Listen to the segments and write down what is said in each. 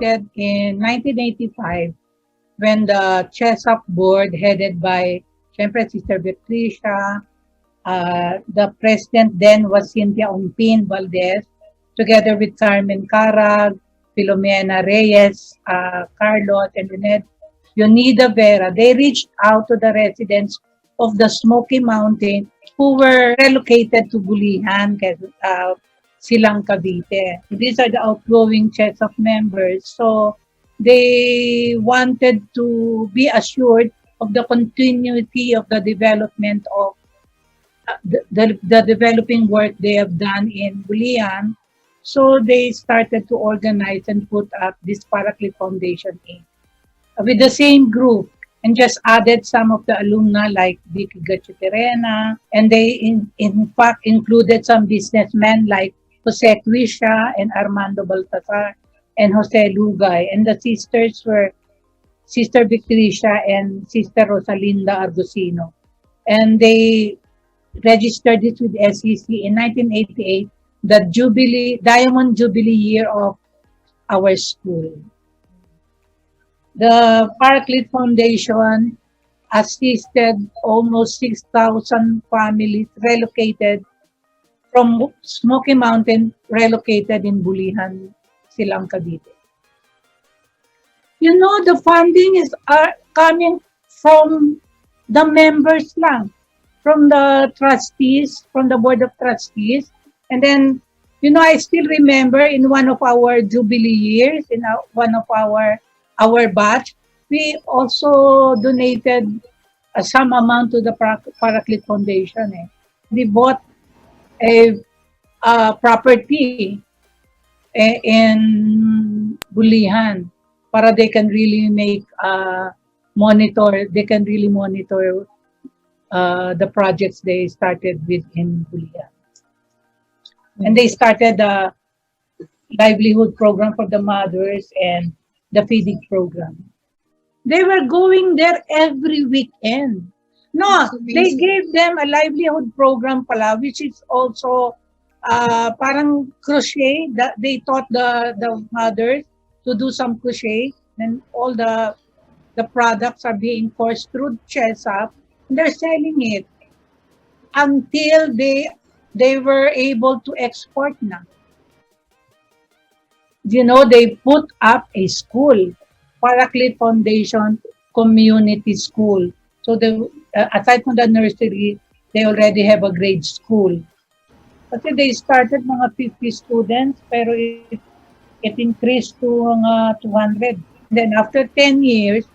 started in 1985 when the Chsaf board headed by, syempre, Sister Patricia, the president then was Cynthia Umpin Valdez, together with Carmen Carag, Filomena Reyes, Carlos, and Yonida Vera. They reached out to the residents of the Smoky Mountain who were relocated to Bulihan, Silang Cavite. These are the outgoing Chsaf members. So they wanted to be assured of the continuity of the development of the developing work they have done in Bulian. So they started to organize and put up this Paraclete Foundation Inc. With the same group, and just added some of the alumni like Vicky Gatchiterena, and they in fact included some businessmen like Jose Cuisha and Armando Baltasar and Jose Lugay. And the sisters were Sister Victricia and Sister Rosalinda Argusino. And they registered it with SEC in 1988, the Diamond Jubilee year of our school. The Paraclete Foundation assisted almost 6,000 families relocated from Smoky Mountain, relocated in Bulihan, Silang Cavite. You know, the funding is coming from the members lang, from the trustees, from the board of trustees. And then, you know, I still remember in one of our jubilee years, in one of our batch, we also donated some amount to the Paraclete Foundation. We bought a property in Bulihan para they can really make they can really monitor the projects they started with in Bulihan. And they started the livelihood program for the mothers and the feeding program. They were going there every weekend. No, they gave them a livelihood program pala, which is also parang crochet. That they taught the mothers to do some crochet, and all the products are being forced through Chsaf. They're selling it until they were able to export na. You know, they put up a school, Paraclete Foundation Community School. So aside from the nursery, they already have a grade school. Kasi they started mga 50 students, pero it increased to mga 200. Then after 10 years,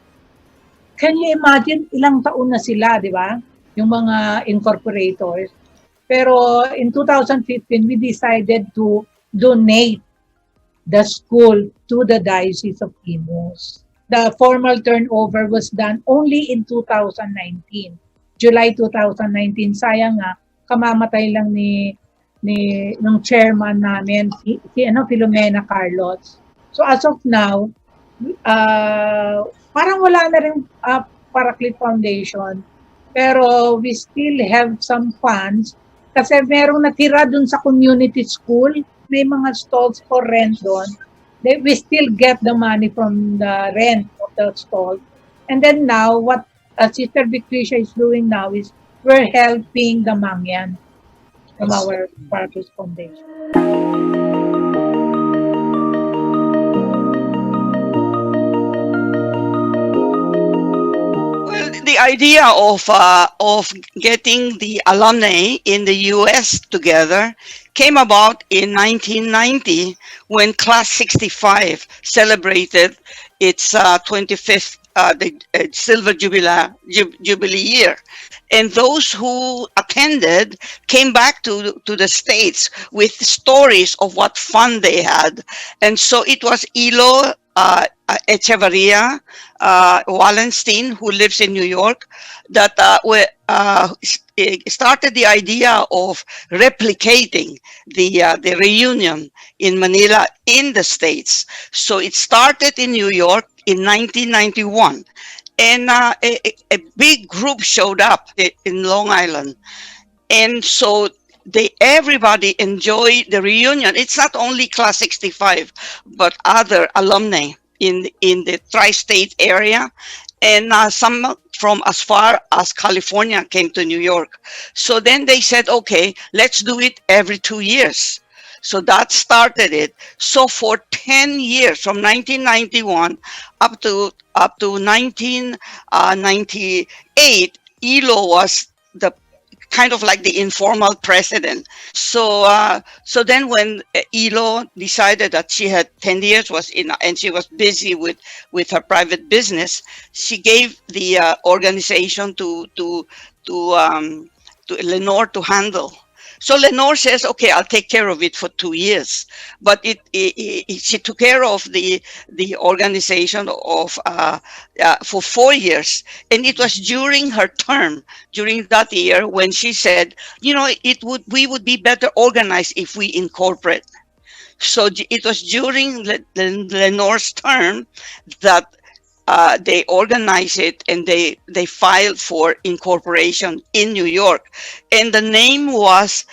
can you imagine ilang taon na sila, di ba? Yung mga incorporators. Pero in 2015, we decided to donate the school to the Diocese of Imus. The formal turnover was done only in 2019. July 2019. Sayang nga, kamamatay lang ng chairman namin, si Filomena Carlos. So as of now, parang wala na rin Paraclete Foundation. Pero we still have some funds kasi merong natira dun sa community school. May mga stalls for rent doon. We still get the money from the rent of the stall. And then now, what Sister Victricia is doing now is we're helping the Mangyan from our Paraclete Foundation. Well, the idea of getting the alumni in the U.S. together came about in 1990 when Class 65 celebrated its 25th Silver Jubilee year. And those who attended came back to the States with stories of what fun they had. And so it was Ilo Echevarria Wallenstein, who lives in New York, that started the idea of replicating the reunion in Manila in the States. So it started in New York in 1991, and a big group showed up in Long Island, and so everybody enjoyed the reunion. It's not only Class 65, but other alumni in the tri-state area, and some from as far as California came to New York. So then they said, okay, let's do it every 2 years. So that started it. So for 10 years, from 1991 up to 1998, ELO was the kind of like the informal president. So then when Elo decided that she had 10 years was in and she was busy with her private business, she gave the organization to Lenore to handle. So Lenore says, "Okay, I'll take care of it for 2 years," but she took care of the organization of for 4 years, and it was during her term, during that year, when she said, we would be better organized if we incorporate. So it was during Lenore's term that they organized it, and they filed for incorporation in New York, and the name was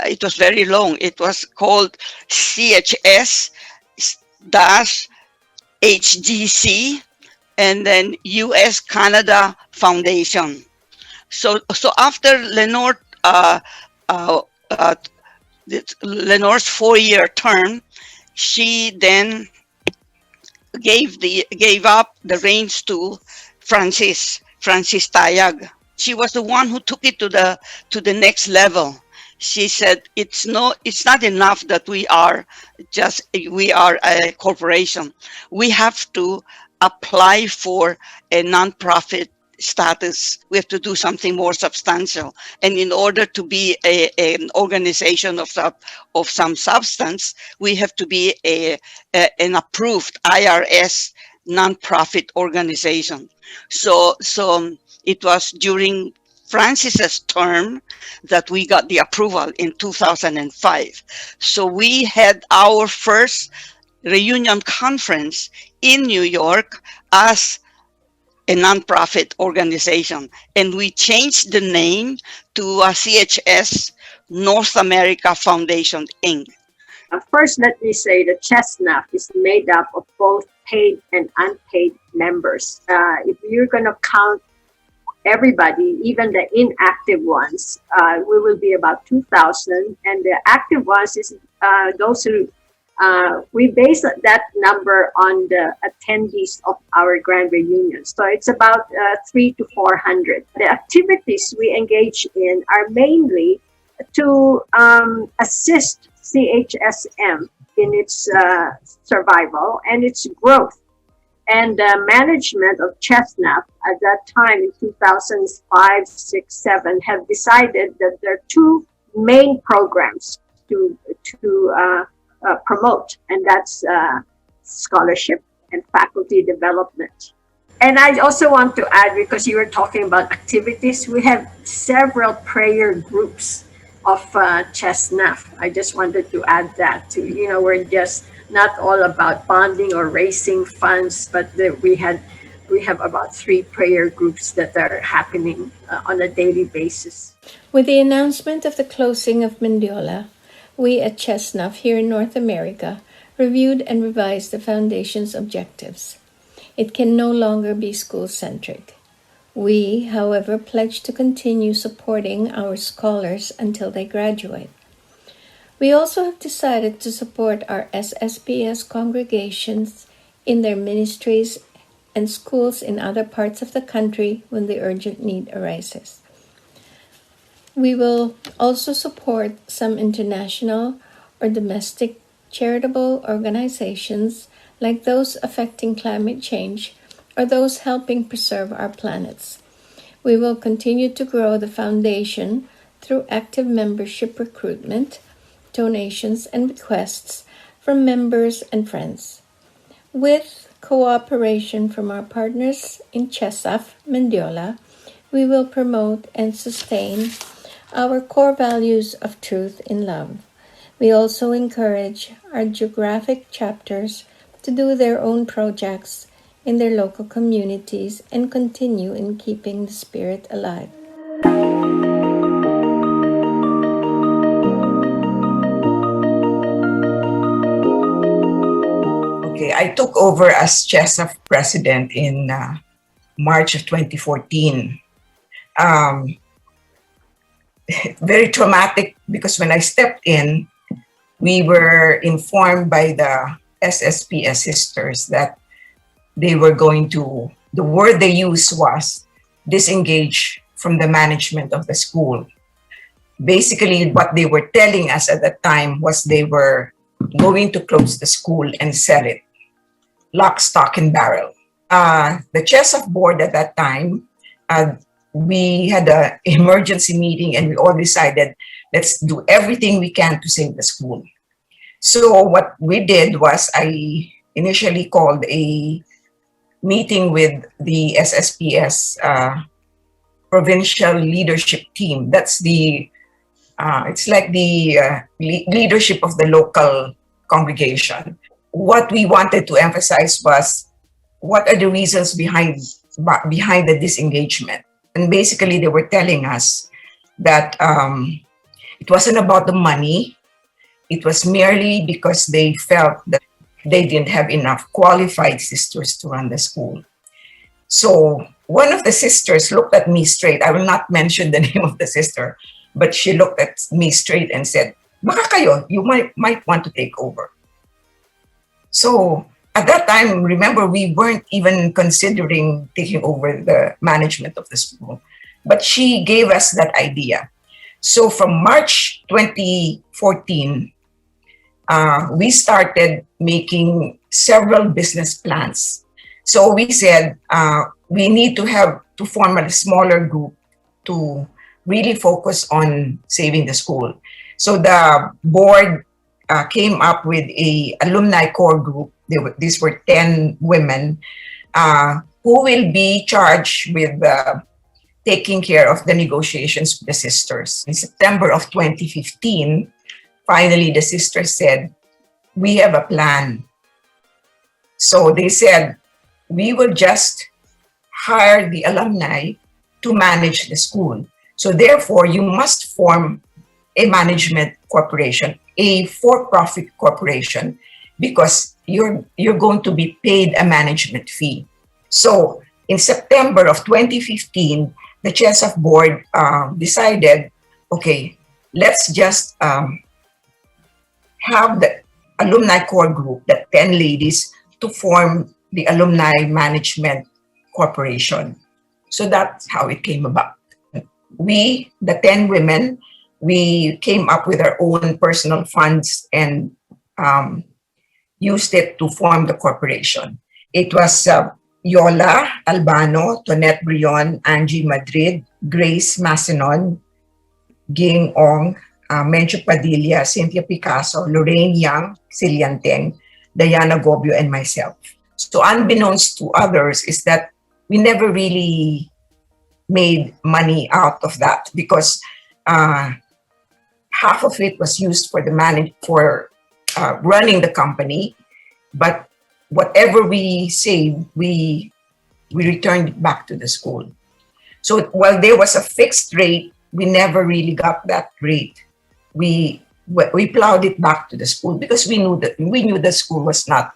it was very long. It was called CHS dash HGC, and then US Canada Foundation. So after uh, uh, Lenore's 4 year term, she then gave up the reins to Francis Tayag. She was the one who took it to the next level. She said it's not enough that we are a corporation. We have to apply for a nonprofit status. We have to do something more substantial. And in order to be an organization of some substance, we have to be an approved IRS nonprofit organization. So it was during Francis's term that we got the approval in 2005. So we had our first reunion conference in New York as a nonprofit organization, and we changed the name to CHS North America Foundation Inc. First, let me say the Chsaf is made up of both paid and unpaid members. If you're going to count everybody, even the inactive ones, we will be about 2,000. And the active ones is those who we base that number on the attendees of our grand reunion. So it's about 300 to 400. The activities we engage in are mainly to assist CHSM in its survival and its growth. And the management of Chestnut at that time in 2005, 6, 7 have decided that there are two main programs to promote, and that's scholarship and faculty development. And I also want to add, because you were talking about activities, we have several prayer groups of Chestnut. I just wanted to add that to, we're just not all about bonding or raising funds, but we have about 3 prayer groups that are happening on a daily basis. With the announcement of the closing of Mendiola, we at Chestnut here in North America reviewed and revised the Foundation's objectives. It can no longer be school-centric. We, however, pledge to continue supporting our scholars until they graduate. We also have decided to support our SSPS congregations in their ministries and schools in other parts of the country when the urgent need arises. We will also support some international or domestic charitable organizations like those affecting climate change or those helping preserve our planets. We will continue to grow the foundation through active membership recruitment, donations, and requests from members and friends. With cooperation from our partners in Chsaf, Mendiola, we will promote and sustain our core values of truth in love. We also encourage our geographic chapters to do their own projects in their local communities and continue in keeping the spirit alive. Okay, Okay, I took over as Chsaf president in March of 2014. Um, Very traumatic because when I stepped in, we were informed by the SSPS sisters that they were going to, the word they used was disengage from the management of the school. Basically, what they were telling us at that time was they were going to close the school and sell it, lock, stock, and barrel. The Chsaf board at that time, we had an emergency meeting and we all decided, let's do everything we can to save the school. So what we did was I initially called a meeting with the SSPS provincial leadership team. That's the, it's like the leadership of the local congregation. What we wanted to emphasize was what are the reasons behind the disengagement. And basically they were telling us that it wasn't about the money. It was merely because they felt that they didn't have enough qualified sisters to run the school. So one of the sisters looked at me straight. I will not mention the name of the sister, but she looked at me straight and said, "Baka kayo, you might want to take over." So at that time, remember, we weren't even considering taking over the management of the school, but she gave us that idea. So from March 2014, we started making several business plans. So we said we need to form a smaller group to really focus on saving the school. So the board came up with a alumni core group. These were 10 women who will be charged with taking care of the negotiations with the sisters. In September of 2015, finally the sisters said, "We have a plan." So they said, "We will just hire the alumni to manage the school. So therefore, you must form a management corporation, a for-profit corporation, because you're going to be paid a management fee." So in September of 2015, the Chsaf board decided, okay, let's just have the alumni core group, the 10 ladies, to form the alumni management corporation. So that's how it came about. We, the 10 women, we came up with our own personal funds and used it to form the corporation. It was Yola Albano, Tonette Brion, Angie Madrid, Grace Masenon, Ging Ong, Mencho Padilla, Cynthia Picasso, Lorraine Yang, Cillian Teng, Diana Gobio, and myself. So unbeknownst to others is that we never really made money out of that because half of it was used for running the company, but whatever we saved, we returned it back to the school. So while there was a fixed rate, we never really got that rate. We plowed it back to the school because we knew the school was not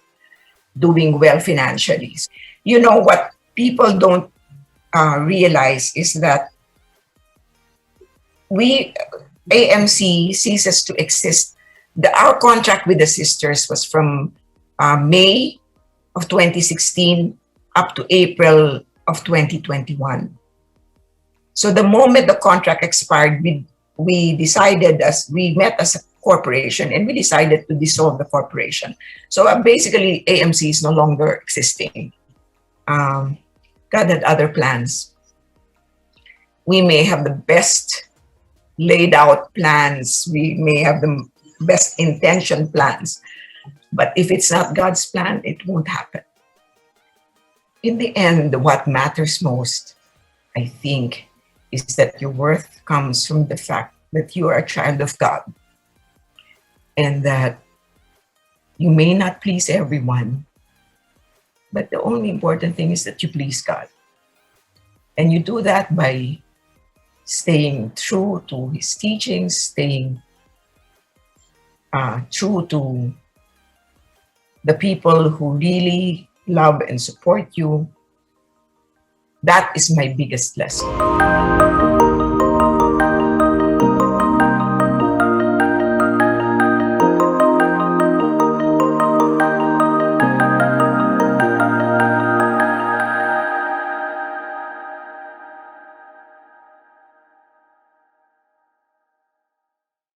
doing well financially. You know what people don't realize is that AMC ceases to exist. Our contract with the sisters was from May of 2016 up to April of 2021. So the moment the contract expired, we decided, as we met as a corporation, and we decided to dissolve the corporation. So basically, AMC is no longer existing. God had other plans. We may have the best laid out plans. We may have the best intention plans. But if it's not God's plan, it won't happen. In the end, what matters most, I think, is that your worth comes from the fact that you are a child of God and that you may not please everyone, but the only important thing is that you please God. And you do that by staying true to His teachings, staying true to the people who really love and support you. That is my biggest lesson.